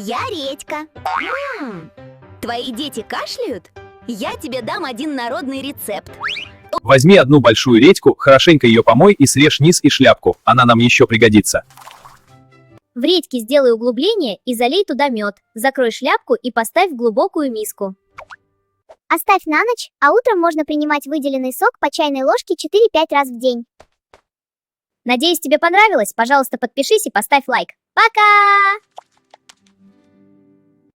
Я редька. Твои дети кашляют? Я тебе дам один народный рецепт. Возьми одну большую редьку, хорошенько ее помой и срежь низ и шляпку. Она нам еще пригодится. В редьке сделай углубление и залей туда мед. Закрой шляпку и поставь в глубокую миску. Оставь на ночь, а утром можно принимать выделенный сок по чайной ложке 4-5 раз в день. Надеюсь, тебе понравилось. Пожалуйста, подпишись и поставь лайк. Пока!